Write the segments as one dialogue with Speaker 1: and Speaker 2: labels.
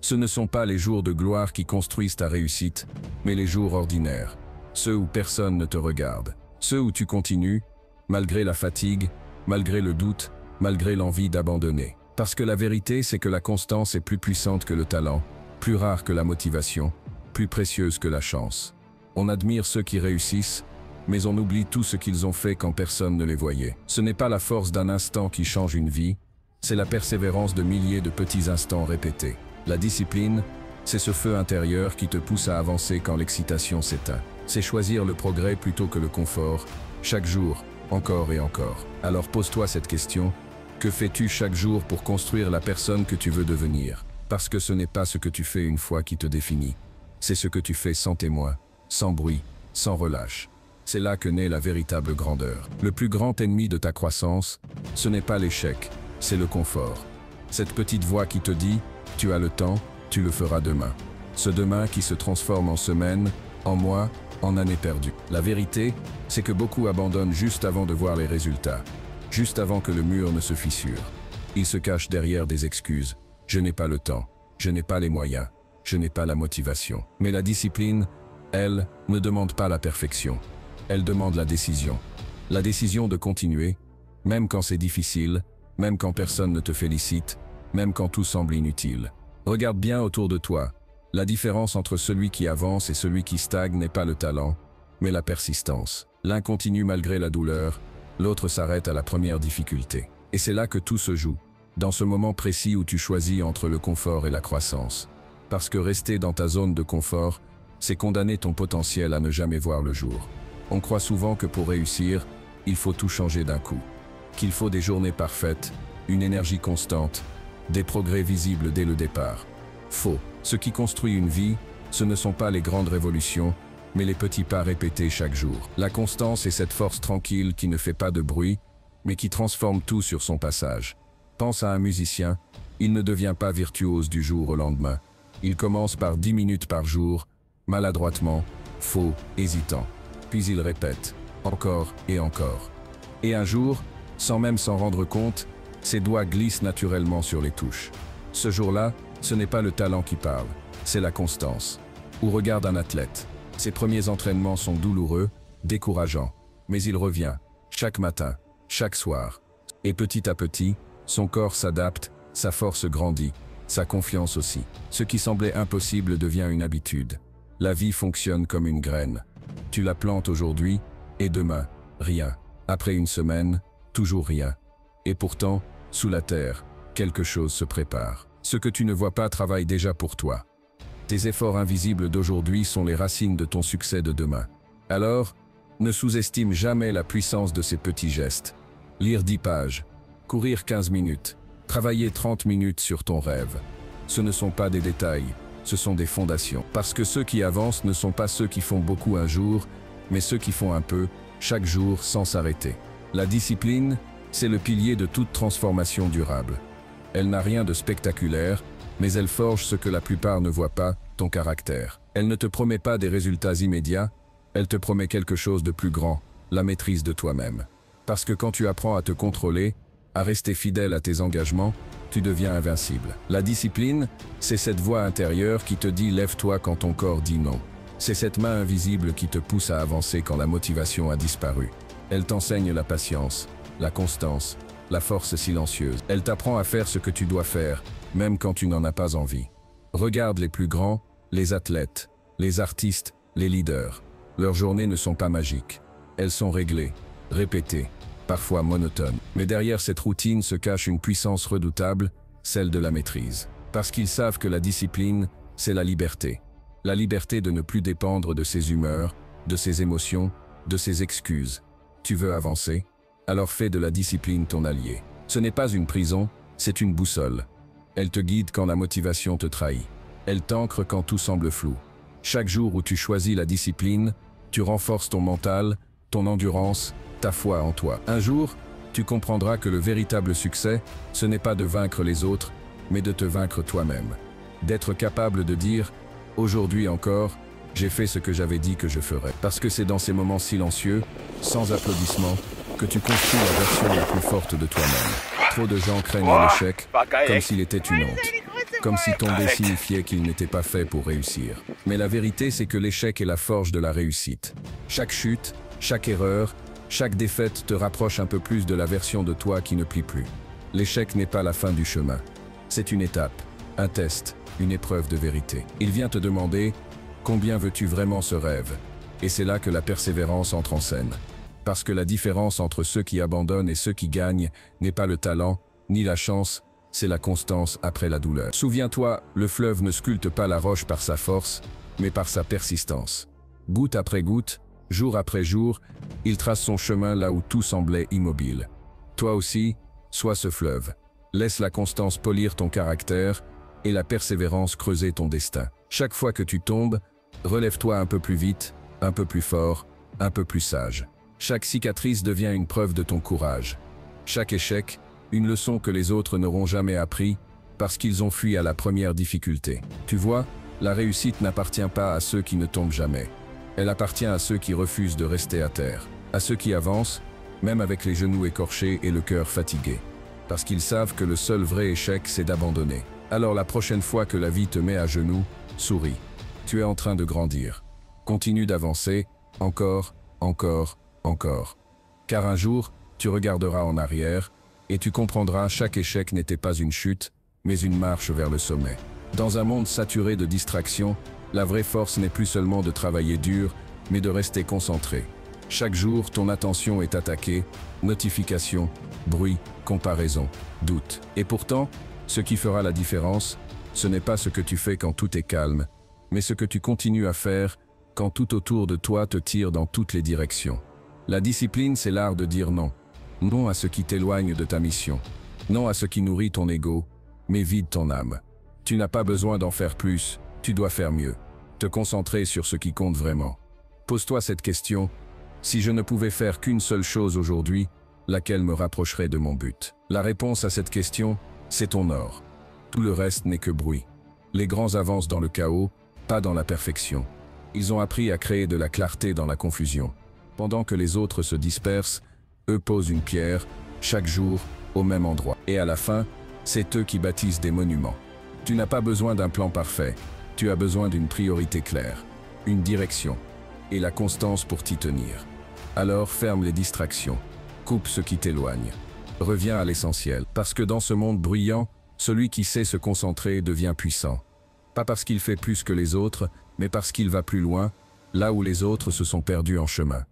Speaker 1: Ce ne sont pas les jours de gloire qui construisent ta réussite, mais les jours ordinaires. Ceux où personne ne te regarde. Ceux où tu continues, malgré la fatigue, malgré le doute, malgré l'envie d'abandonner. Parce que la vérité, c'est que la constance est plus puissante que le talent, plus rare que la motivation, plus précieuse que la chance. On admire ceux qui réussissent, mais on oublie tout ce qu'ils ont fait quand personne ne les voyait. Ce n'est pas la force d'un instant qui change une vie, c'est la persévérance de milliers de petits instants répétés. La discipline, c'est ce feu intérieur qui te pousse à avancer quand l'excitation s'éteint. C'est choisir le progrès plutôt que le confort, chaque jour, encore et encore. Alors pose-toi cette question, que fais-tu chaque jour pour construire la personne que tu veux devenir? Parce que ce n'est pas ce que tu fais une fois qui te définit, c'est ce que tu fais sans témoin, sans bruit, sans relâche. C'est là que naît la véritable grandeur. Le plus grand ennemi de ta croissance, ce n'est pas l'échec, c'est le confort. Cette petite voix qui te dit « tu as le temps, tu le feras demain ». Ce demain qui se transforme en semaine, en mois, en années perdues. La vérité, c'est que beaucoup abandonnent juste avant de voir les résultats, juste avant que le mur ne se fissure. Ils se cachent derrière des excuses. « Je n'ai pas le temps, je n'ai pas les moyens, je n'ai pas la motivation ». Mais la discipline, elle, ne demande pas la perfection. Elle demande la décision. La décision de continuer, même quand c'est difficile, même quand personne ne te félicite, même quand tout semble inutile. Regarde bien autour de toi. La différence entre celui qui avance et celui qui stagne n'est pas le talent, mais la persistance. L'un continue malgré la douleur, l'autre s'arrête à la première difficulté. Et c'est là que tout se joue, dans ce moment précis où tu choisis entre le confort et la croissance. Parce que rester dans ta zone de confort, c'est condamner ton potentiel à ne jamais voir le jour. On croit souvent que pour réussir, il faut tout changer d'un coup. Qu'il faut des journées parfaites, une énergie constante, des progrès visibles dès le départ. Faux. Ce qui construit une vie, ce ne sont pas les grandes révolutions, mais les petits pas répétés chaque jour. La constance est cette force tranquille qui ne fait pas de bruit, mais qui transforme tout sur son passage. Pense à un musicien, il ne devient pas virtuose du jour au lendemain. Il commence par 10 minutes par jour, maladroitement, faux, hésitant. Puis il répète, encore et encore. Et un jour, sans même s'en rendre compte, ses doigts glissent naturellement sur les touches. Ce jour-là, ce n'est pas le talent qui parle, c'est la constance. Ou regarde un athlète. Ses premiers entraînements sont douloureux, décourageants, mais il revient, chaque matin, chaque soir. Et petit à petit, son corps s'adapte, sa force grandit, sa confiance aussi. Ce qui semblait impossible devient une habitude. La vie fonctionne comme une graine. Tu la plantes aujourd'hui, et demain, rien. Après une semaine, toujours rien. Et pourtant, sous la terre, quelque chose se prépare. Ce que tu ne vois pas travaille déjà pour toi. Tes efforts invisibles d'aujourd'hui sont les racines de ton succès de demain. Alors, ne sous-estime jamais la puissance de ces petits gestes. Lire 10 pages, courir 15 minutes, travailler 30 minutes sur ton rêve. Ce ne sont pas des détails, ce sont des fondations. Parce que ceux qui avancent ne sont pas ceux qui font beaucoup un jour, mais ceux qui font un peu, chaque jour sans s'arrêter. La discipline, c'est le pilier de toute transformation durable. Elle n'a rien de spectaculaire, mais elle forge ce que la plupart ne voient pas, ton caractère. Elle ne te promet pas des résultats immédiats, elle te promet quelque chose de plus grand, la maîtrise de toi-même. Parce que quand tu apprends à te contrôler, à rester fidèle à tes engagements, tu deviens invincible. La discipline, c'est cette voix intérieure qui te dit « lève-toi » quand ton corps dit non. C'est cette main invisible qui te pousse à avancer quand la motivation a disparu. Elle t'enseigne la patience, la constance, la force silencieuse. Elle t'apprend à faire ce que tu dois faire, même quand tu n'en as pas envie. Regarde les plus grands, les athlètes, les artistes, les leaders. Leurs journées ne sont pas magiques. Elles sont réglées, répétées, parfois monotones. Mais derrière cette routine se cache une puissance redoutable, celle de la maîtrise. Parce qu'ils savent que la discipline, c'est la liberté. La liberté de ne plus dépendre de ses humeurs, de ses émotions, de ses excuses. Tu veux avancer? Alors fais de la discipline ton allié. Ce n'est pas une prison, c'est une boussole. Elle te guide quand la motivation te trahit. Elle t'ancre quand tout semble flou. Chaque jour où tu choisis la discipline, tu renforces ton mental, ton endurance, ta foi en toi. Un jour, tu comprendras que le véritable succès, ce n'est pas de vaincre les autres, mais de te vaincre toi-même. D'être capable de dire « Aujourd'hui encore, j'ai fait ce que j'avais dit que je ferais ». Parce que c'est dans ces moments silencieux, sans applaudissements, que tu construis la version la plus forte de toi-même. Trop de gens craignent l'échec, comme s'il était une honte. comme si tomber signifiait qu'il n'était pas fait pour réussir. Mais la vérité, c'est que l'échec est la forge de la réussite. Chaque chute, chaque erreur, chaque défaite te rapproche un peu plus de la version de toi qui ne plie plus. L'échec n'est pas la fin du chemin. C'est une étape, un test, une épreuve de vérité. Il vient te demander « Combien veux-tu vraiment ce rêve ?» Et c'est là que la persévérance entre en scène. Parce que la différence entre ceux qui abandonnent et ceux qui gagnent n'est pas le talent, ni la chance, c'est la constance après la douleur. Souviens-toi, le fleuve ne sculpte pas la roche par sa force, mais par sa persistance. Goutte après goutte, jour après jour, il trace son chemin là où tout semblait immobile. Toi aussi, sois ce fleuve. Laisse la constance polir ton caractère et la persévérance creuser ton destin. Chaque fois que tu tombes, relève-toi un peu plus vite, un peu plus fort, un peu plus sage. Chaque cicatrice devient une preuve de ton courage. Chaque échec, une leçon que les autres n'auront jamais appris parce qu'ils ont fui à la première difficulté. Tu vois, la réussite n'appartient pas à ceux qui ne tombent jamais. Elle appartient à ceux qui refusent de rester à terre, à ceux qui avancent, même avec les genoux écorchés et le cœur fatigué. Parce qu'ils savent que le seul vrai échec, c'est d'abandonner. Alors la prochaine fois que la vie te met à genoux, souris. Tu es en train de grandir. Continue d'avancer, encore, encore, encore. Car un jour, tu regarderas en arrière, et tu comprendras chaque échec n'était pas une chute, mais une marche vers le sommet. Dans un monde saturé de distractions, la vraie force n'est plus seulement de travailler dur, mais de rester concentré. Chaque jour, ton attention est attaquée, notifications, bruit, comparaison, doute. Et pourtant, ce qui fera la différence, ce n'est pas ce que tu fais quand tout est calme, mais ce que tu continues à faire quand tout autour de toi te tire dans toutes les directions. La discipline, c'est l'art de dire non. Non à ce qui t'éloigne de ta mission. Non à ce qui nourrit ton ego, mais vide ton âme. Tu n'as pas besoin d'en faire plus, tu dois faire mieux. Te concentrer sur ce qui compte vraiment. Pose-toi cette question. Si je ne pouvais faire qu'une seule chose aujourd'hui, laquelle me rapprocherait de mon but? La réponse à cette question, c'est ton or. Tout le reste n'est que bruit. Les grands avancent dans le chaos, pas dans la perfection. Ils ont appris à créer de la clarté dans la confusion. Pendant que les autres se dispersent, eux posent une pierre, chaque jour, au même endroit. Et à la fin, c'est eux qui bâtissent des monuments. Tu n'as pas besoin d'un plan parfait, tu as besoin d'une priorité claire, une direction, et la constance pour t'y tenir. Alors ferme les distractions, coupe ce qui t'éloigne. Reviens à l'essentiel, parce que dans ce monde bruyant, celui qui sait se concentrer devient puissant. Pas parce qu'il fait plus que les autres, mais parce qu'il va plus loin, là où les autres se sont perdus en chemin.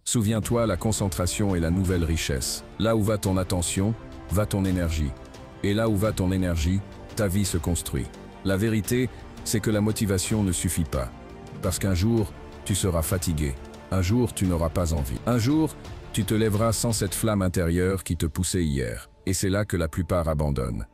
Speaker 1: Souviens-toi, la concentration est la nouvelle richesse. Là où va ton attention, va ton énergie. Et là où va ton énergie, ta vie se construit. La vérité, c'est que la motivation ne suffit pas. Parce qu'un jour, tu seras fatigué. Un jour, tu n'auras pas envie. Un jour, tu te lèveras sans cette flamme intérieure qui te poussait hier. Et c'est là que la plupart abandonnent.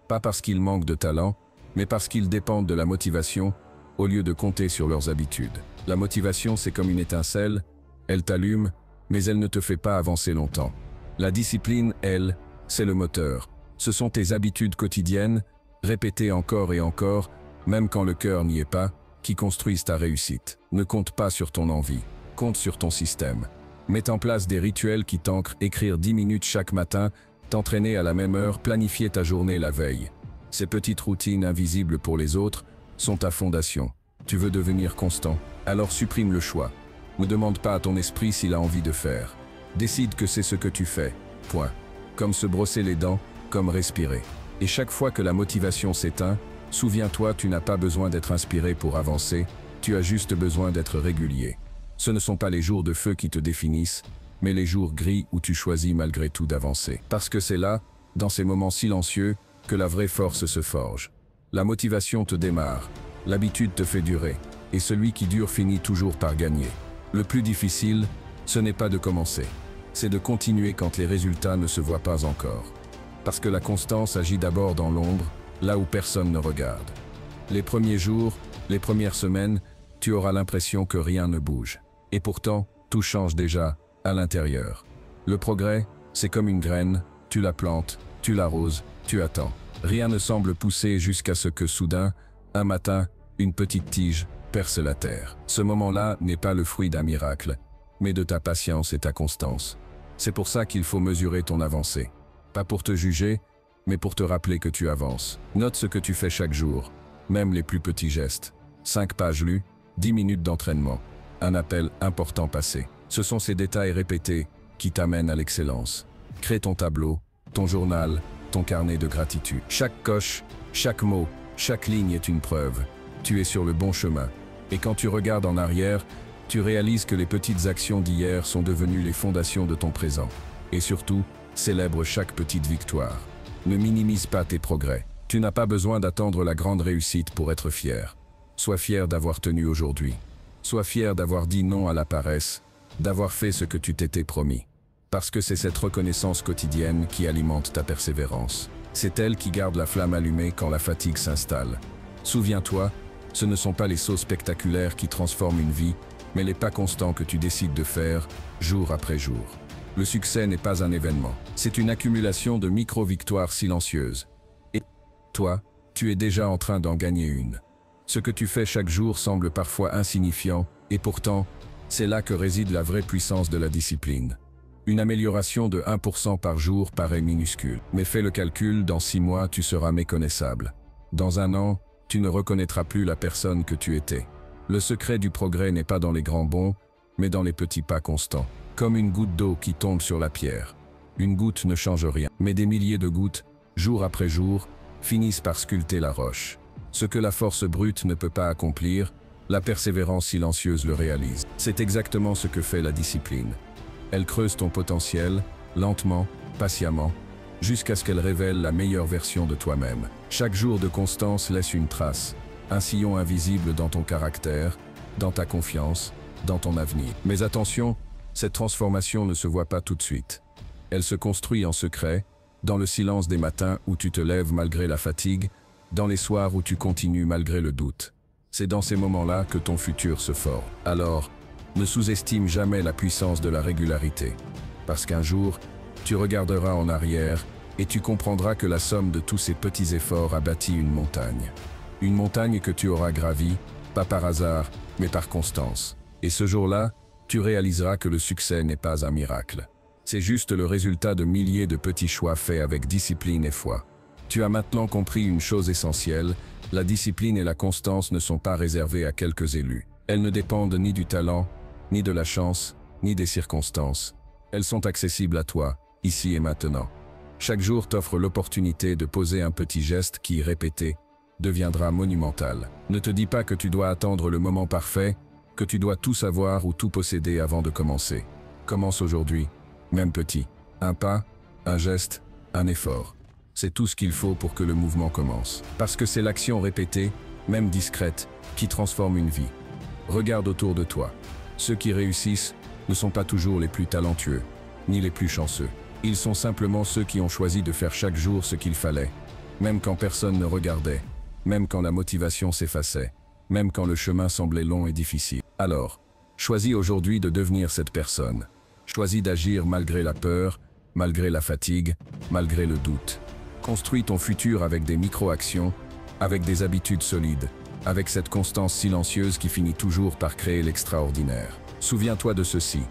Speaker 1: Pas parce qu'ils manquent de talent, mais parce qu'ils dépendent de la motivation, au lieu de compter sur leurs habitudes. La motivation, c'est comme une étincelle, elle t'allume, mais elle ne te fait pas avancer longtemps. La discipline, elle, c'est le moteur. Ce sont tes habitudes quotidiennes, répétées encore et encore, même quand le cœur n'y est pas, qui construisent ta réussite. Ne compte pas sur ton envie, compte sur ton système. Mets en place des rituels qui t'ancrent, écrire 10 minutes chaque matin, t'entraîner à la même heure, planifier ta journée la veille. Ces petites routines invisibles pour les autres sont ta fondation. Tu veux devenir constant? Alors supprime le choix. Ne demande pas à ton esprit s'il a envie de faire. Décide que c'est ce que tu fais. Point. Comme se brosser les dents, comme respirer. Et chaque fois que la motivation s'éteint, souviens-toi, tu n'as pas besoin d'être inspiré pour avancer, tu as juste besoin d'être régulier. Ce ne sont pas les jours de feu qui te définissent, mais les jours gris où tu choisis malgré tout d'avancer. Parce que c'est là, dans ces moments silencieux, que la vraie force se forge. La motivation te démarre, l'habitude te fait durer, et celui qui dure finit toujours par gagner. Le plus difficile, ce n'est pas de commencer, c'est de continuer quand les résultats ne se voient pas encore. Parce que la constance agit d'abord dans l'ombre, là où personne ne regarde. Les premiers jours, les premières semaines, tu auras l'impression que rien ne bouge. Et pourtant, tout change déjà, à l'intérieur. Le progrès, c'est comme une graine, tu la plantes, tu l'arroses, tu attends. Rien ne semble pousser jusqu'à ce que soudain, un matin, une petite tige perce la terre. Ce moment-là n'est pas le fruit d'un miracle, mais de ta patience et ta constance. C'est pour ça qu'il faut mesurer ton avancée. Pas pour te juger, mais pour te rappeler que tu avances. Note ce que tu fais chaque jour, même les plus petits gestes. 5 pages lues, 10 minutes d'entraînement. Un appel important passé. Ce sont ces détails répétés qui t'amènent à l'excellence. Crée ton tableau, ton journal, ton carnet de gratitude. Chaque coche, chaque mot, chaque ligne est une preuve. Tu es sur le bon chemin. Et quand tu regardes en arrière, tu réalises que les petites actions d'hier sont devenues les fondations de ton présent. Et surtout, célèbre chaque petite victoire. Ne minimise pas tes progrès. Tu n'as pas besoin d'attendre la grande réussite pour être fier. Sois fier d'avoir tenu aujourd'hui. Sois fier d'avoir dit non à la paresse, d'avoir fait ce que tu t'étais promis. Parce que c'est cette reconnaissance quotidienne qui alimente ta persévérance. C'est elle qui garde la flamme allumée quand la fatigue s'installe. Souviens-toi, ce ne sont pas les sauts spectaculaires qui transforment une vie, mais les pas constants que tu décides de faire, jour après jour. Le succès n'est pas un événement, c'est une accumulation de micro-victoires silencieuses. Et toi, tu es déjà en train d'en gagner une. Ce que tu fais chaque jour semble parfois insignifiant, et pourtant, c'est là que réside la vraie puissance de la discipline. Une amélioration de 1% par jour paraît minuscule, mais fais le calcul, dans 6 mois tu seras méconnaissable. Dans 1 an, tu ne reconnaîtras plus la personne que tu étais. Le secret du progrès n'est pas dans les grands bonds, mais dans les petits pas constants. Comme une goutte d'eau qui tombe sur la pierre. Une goutte ne change rien, mais des milliers de gouttes, jour après jour, finissent par sculpter la roche. Ce que la force brute ne peut pas accomplir, la persévérance silencieuse le réalise. C'est exactement ce que fait la discipline. Elle creuse ton potentiel, lentement, patiemment, jusqu'à ce qu'elle révèle la meilleure version de toi-même. Chaque jour de constance laisse une trace, un sillon invisible dans ton caractère, dans ta confiance, dans ton avenir. Mais attention, cette transformation ne se voit pas tout de suite. Elle se construit en secret, dans le silence des matins où tu te lèves malgré la fatigue, dans les soirs où tu continues malgré le doute. C'est dans ces moments-là que ton futur se forme. Alors, ne sous-estime jamais la puissance de la régularité. Parce qu'un jour, tu regarderas en arrière et tu comprendras que la somme de tous ces petits efforts a bâti une montagne. Une montagne que tu auras gravie, pas par hasard, mais par constance. Et ce jour-là, tu réaliseras que le succès n'est pas un miracle. C'est juste le résultat de milliers de petits choix faits avec discipline et foi. Tu as maintenant compris une chose essentielle, la discipline et la constance ne sont pas réservées à quelques élus. Elles ne dépendent ni du talent, ni de la chance, ni des circonstances. Elles sont accessibles à toi, ici et maintenant. Chaque jour t'offre l'opportunité de poser un petit geste qui, répété, deviendra monumental. Ne te dis pas que tu dois attendre le moment parfait, que tu dois tout savoir ou tout posséder avant de commencer. Commence aujourd'hui, même petit. Un pas, un geste, un effort. C'est tout ce qu'il faut pour que le mouvement commence. Parce que c'est l'action répétée, même discrète, qui transforme une vie. Regarde autour de toi. Ceux qui réussissent ne sont pas toujours les plus talentueux, ni les plus chanceux. Ils sont simplement ceux qui ont choisi de faire chaque jour ce qu'il fallait, même quand personne ne regardait, même quand la motivation s'effaçait, même quand le chemin semblait long et difficile. Alors, choisis aujourd'hui de devenir cette personne. Choisis d'agir malgré la peur, malgré la fatigue, malgré le doute. Construis ton futur avec des micro-actions, avec des habitudes solides, avec cette constance silencieuse qui finit toujours par créer l'extraordinaire. Souviens-toi de ceci.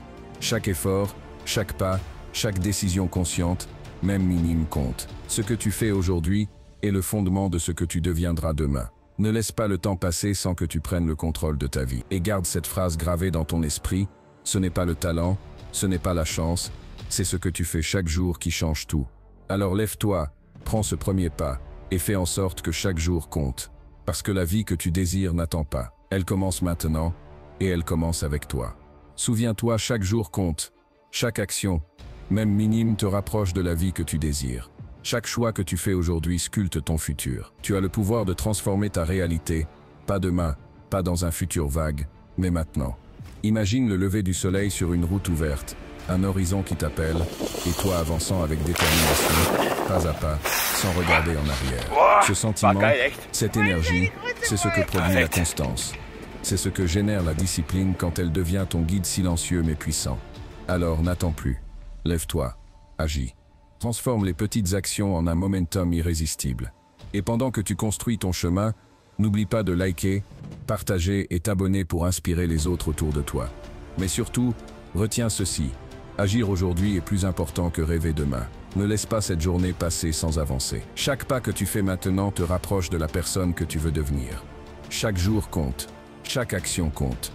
Speaker 1: Chaque effort, chaque pas, chaque décision consciente, même minime compte. Ce que tu fais aujourd'hui est le fondement de ce que tu deviendras demain. Ne laisse pas le temps passer sans que tu prennes le contrôle de ta vie. Et garde cette phrase gravée dans ton esprit, ce n'est pas le talent, ce n'est pas la chance, c'est ce que tu fais chaque jour qui change tout. Alors lève-toi, prends ce premier pas, et fais en sorte que chaque jour compte. Parce que la vie que tu désires n'attend pas. Elle commence maintenant, et elle commence avec toi. Souviens-toi, chaque jour compte. Chaque action, même minime, te rapproche de la vie que tu désires. Chaque choix que tu fais aujourd'hui sculpte ton futur. Tu as le pouvoir de transformer ta réalité, pas demain, pas dans un futur vague, mais maintenant. Imagine le lever du soleil sur une route ouverte, un horizon qui t'appelle, et toi avançant avec détermination, pas à pas, sans regarder en arrière. Ce sentiment, cette énergie, c'est ce que produit la constance. C'est ce que génère la discipline quand elle devient ton guide silencieux mais puissant. Alors n'attends plus. Lève-toi, agis. Transforme les petites actions en un momentum irrésistible. Et pendant que tu construis ton chemin, n'oublie pas de liker, partager et t'abonner pour inspirer les autres autour de toi. Mais surtout, retiens ceci. Agir aujourd'hui est plus important que rêver demain. Ne laisse pas cette journée passer sans avancer. Chaque pas que tu fais maintenant te rapproche de la personne que tu veux devenir. Chaque jour compte. Chaque action compte.